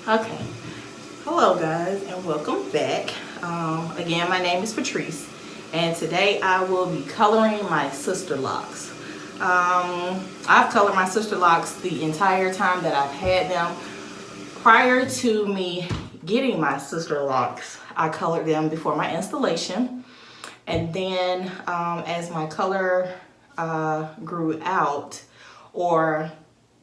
Okay, hello guys and welcome back. Again, my name is Patrice and today I will be coloring my Sisterlocs. I've colored my Sisterlocs the entire time that I've had them. Prior to me getting my Sisterlocs, I colored them before my installation, and then as my color grew out, or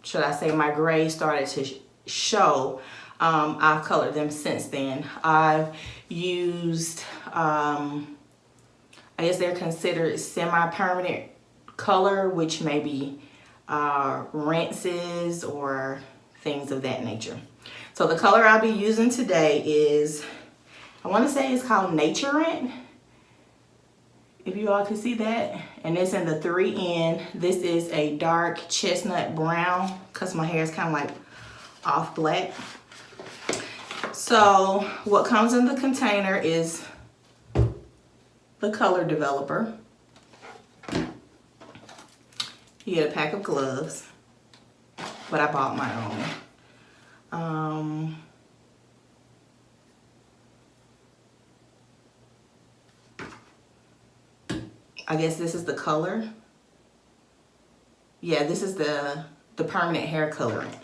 should I say my gray started to show, I've colored them since then. I've used, I guess they're considered semi-permanent color, which may be rinses or things of that nature. So the color I'll be using today is, I want to say it's called Nature Rent, if you all can see that, and it's in the 3N. This is a dark chestnut brown because my hair is kind of like off black. So what comes in the container is the color developer. You get a pack of gloves, but I bought my own. I guess this is the color. Yeah, this is the permanent hair colorant.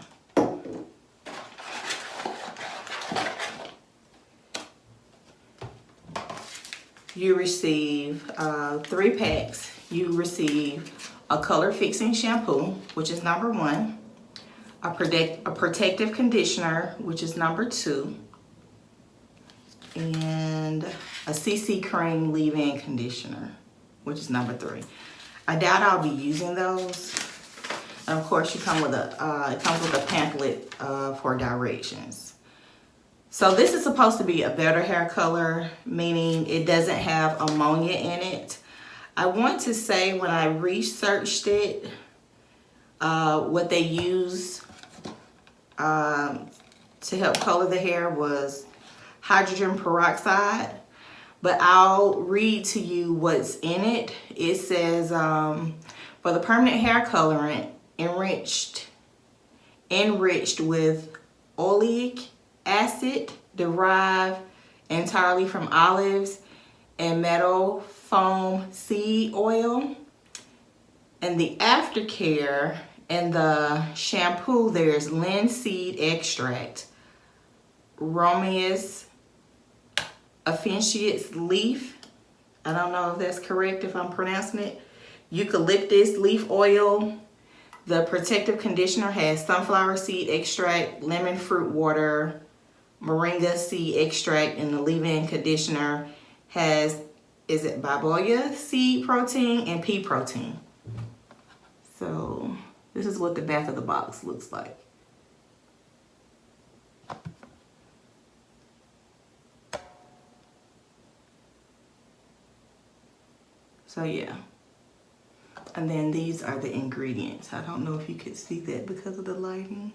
You receive 3 packs. You receive a color fixing shampoo, which is number 1, a protective conditioner, which is number 2, and a CC cream leave-in conditioner, which is number 3. I doubt I'll be using those. And of course, it comes with a pamphlet for directions. So this is supposed to be a better hair color, meaning it doesn't have ammonia in it. I want to say when I researched it, what they use to help color the hair was hydrogen peroxide. But I'll read to you what's in it. It says, for the permanent hair colorant, enriched with oleic acid derived entirely from olives and meadow foam seed oil. And the aftercare and the shampoo, there's linseed extract, Romeus officinalis leaf, I don't know if that's correct if I'm pronouncing it, eucalyptus leaf oil. The protective conditioner has sunflower seed extract, lemon fruit water, moringa seed extract, and the leave-in conditioner has, is it baboya seed protein and pea protein. So this is what the back of the box looks like. So yeah, and then these are the ingredients. I don't know if you could see that because of the lighting.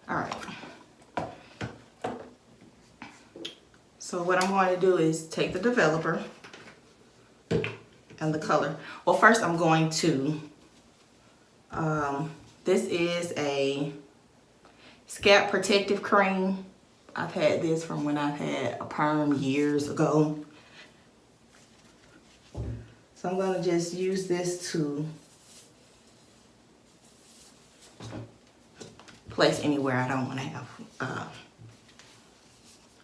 All right. So what I'm going to do is take the developer and the color. Well, first I'm going to, this is a scalp protective cream. I've had this from when I've had a perm years ago. So I'm going to just use this to place anywhere I don't want to have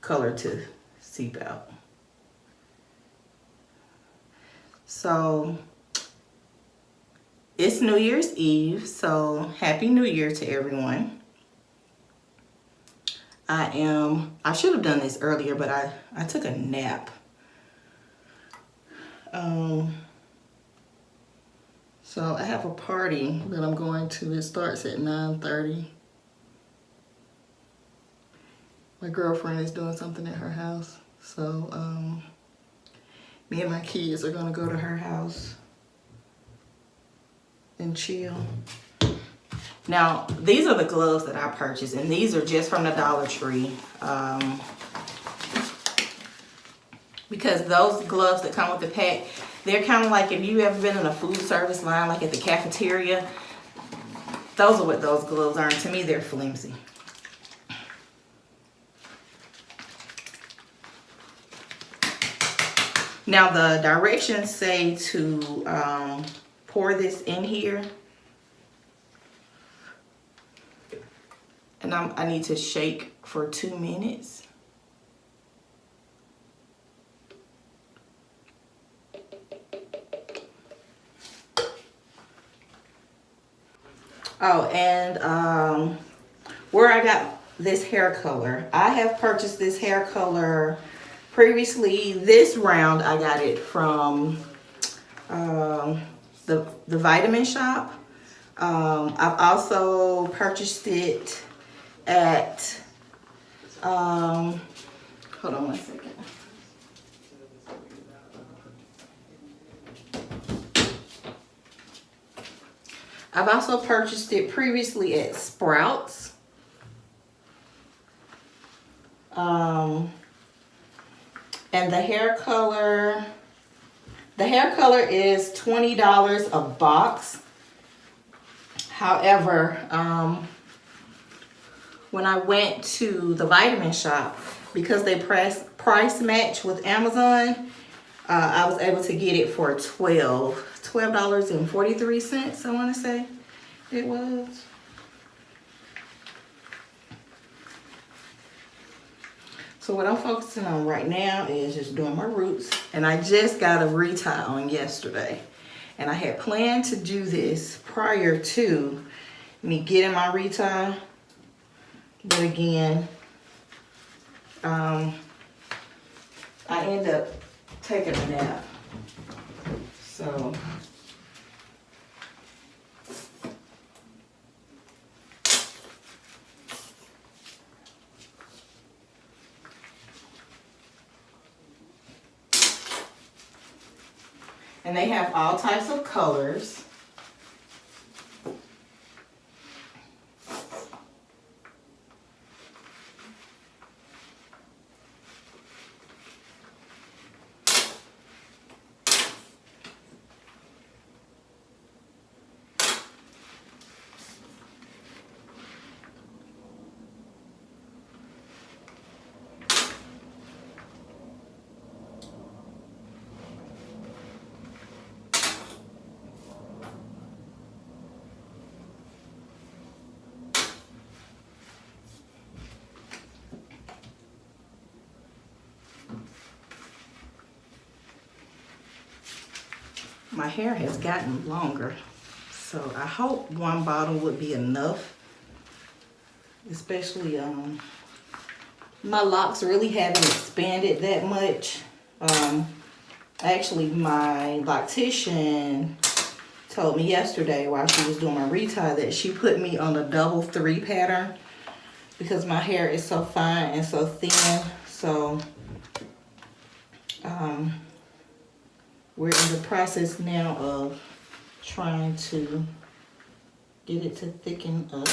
color to seep out. So it's New Year's Eve, so Happy New Year to everyone. I should have done this earlier, but I took a nap. So I have a party that I'm going to. It starts at 9:30. My girlfriend is doing something at her house. So me and my kids are gonna go to her house and chill. Now, these are the gloves that I purchased, and these are just from the Dollar Tree. because those gloves that come with the pack, they're kind of like if you ever been in a food service line, like at the cafeteria, those are what those gloves are. And to me, they're flimsy. Now the directions say to pour this in here. And I need to shake for 2 minutes. Oh, and where I got this hair color. I have purchased this hair color previously. This round I got it from the vitamin shop. I've also purchased it at hold on 1 second. I've also purchased it previously at Sprouts. And the hair color is $20 a box. However, when I went to the vitamin shop, because they price match with Amazon, I was able to get it for $12.43, I want to say it was. So what I'm focusing on right now is just doing my roots. And I just got a retie on yesterday. And I had planned to do this prior to me getting my retie. But again, I end up taking a nap. So and they have all types of colors. My hair has gotten longer, so I hope one bottle would be enough. Especially, my locks really haven't expanded that much. Actually, my loctician told me yesterday while she was doing my retie that she put me on a double 3 pattern because my hair is so fine and so thin. So, we're in the process now of trying to get it to thicken up.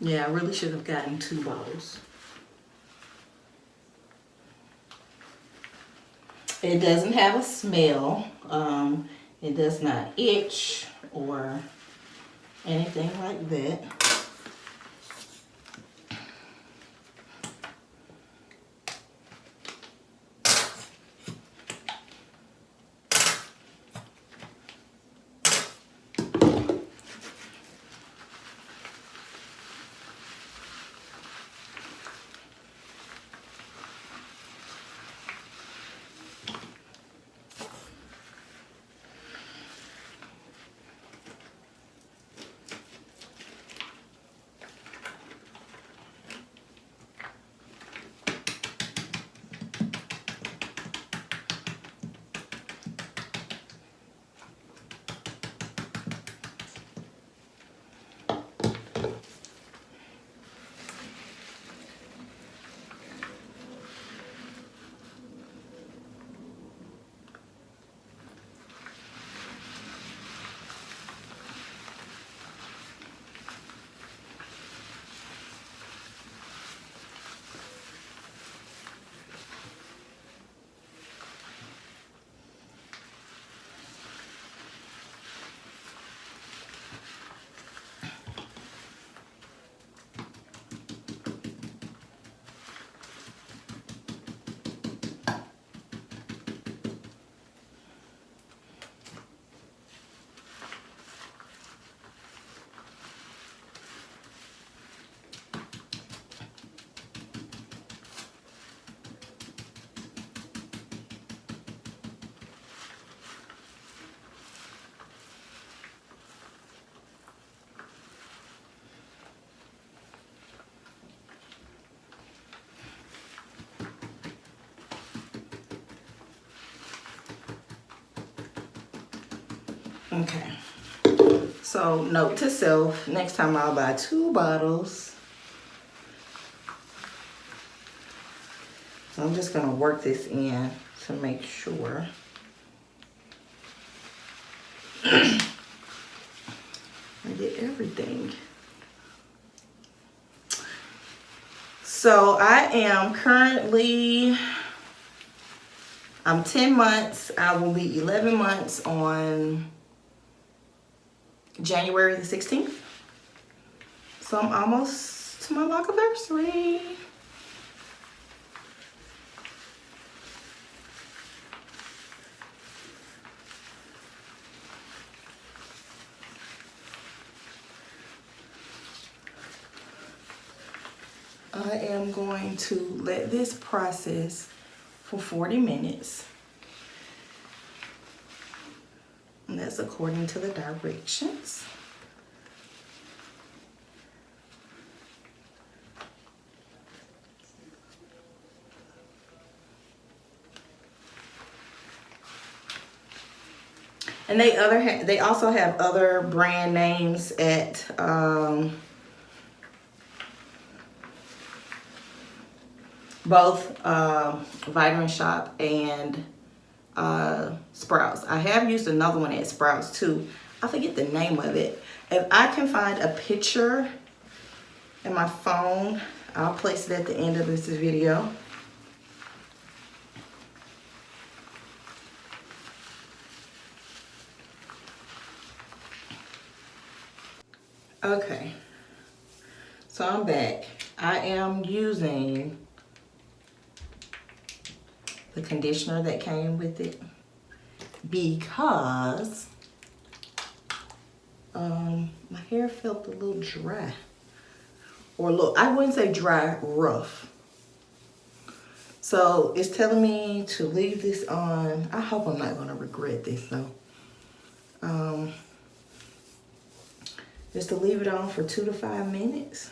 Yeah, I really should have gotten 2 bottles. It doesn't have a smell. It does not itch or anything like that. Okay. So note to self, next time I'll buy 2 bottles. So I'm just gonna work this in to make sure. I get everything. So I am currently, I'm 10 months. I will be 11 months on January the 16th. So I'm almost to my anniversary. I am going to let this process for 40 minutes. And that's according to the directions. And they also have other brand names at both Vitamin Shop and Sprouts. I have used another one at Sprouts too. I forget the name of it. If I can find a picture in my phone, I'll place it at the end of this video. Okay, so I'm back. I am using the conditioner that came with it because my hair felt a little dry. Or look, I wouldn't say dry, rough. So it's telling me to leave this on. I hope I'm not gonna regret this though. Just to leave it on for 2 to 5 minutes.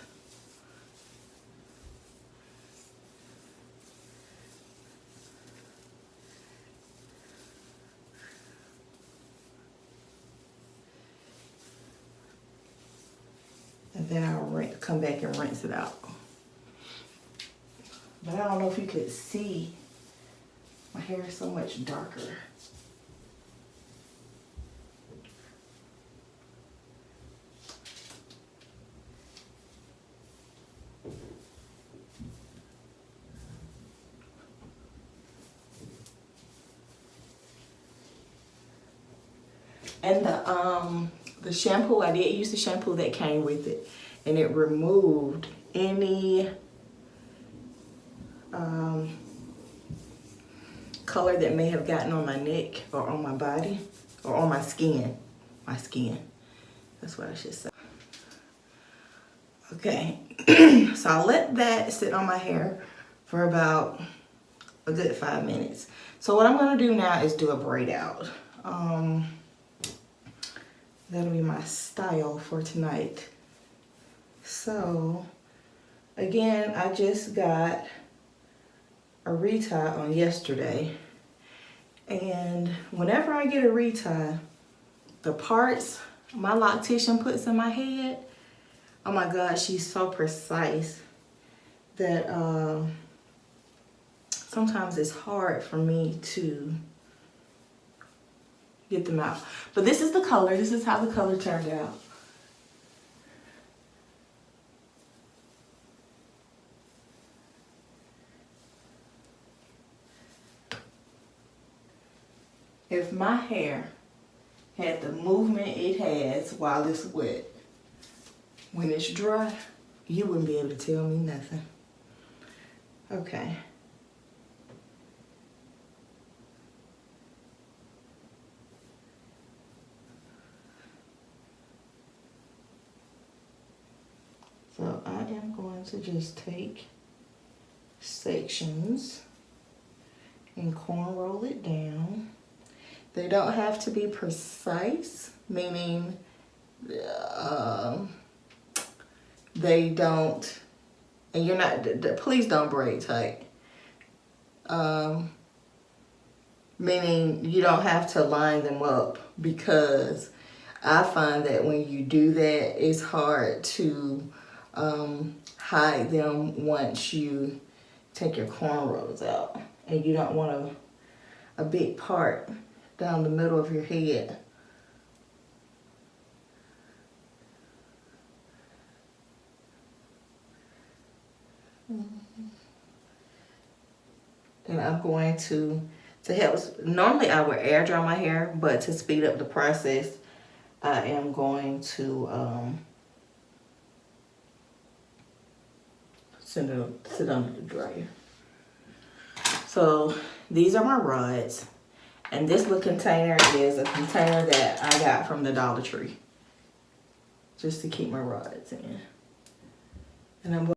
And then I'll come back and rinse it out. But I don't know if you could see, my hair is so much darker. And the shampoo, I did use the shampoo that came with it, and it removed any color that may have gotten on my neck or on my body or on my skin. My skin, that's what I should say. Okay, so I'll let that sit on my hair for about a good 5 minutes. So what I'm gonna do now is do a braid out. That'll be my style for tonight. So again, I just got a retie on yesterday, and whenever I get a retie, the parts my loctician puts in my head, oh my God, she's so precise that sometimes it's hard for me to get them out. But this is the color. This is how the color turned out. If my hair had the movement it has while it's wet, when it's dry, you wouldn't be able to tell me nothing. Okay. So I am going to just take sections and corn roll it down. They don't have to be precise, meaning they don't, and you're not, please don't braid tight. Meaning you don't have to line them up because I find that when you do that, it's hard to hide them once you take your cornrows out. And you don't want a big part down the middle of your head. And I'm going to help, normally I would air dry my hair, but to speed up the process, I am going to sit under the dryer. So these are my rods, and this little container is a container that I got from the Dollar Tree, just to keep my rods in. And I'm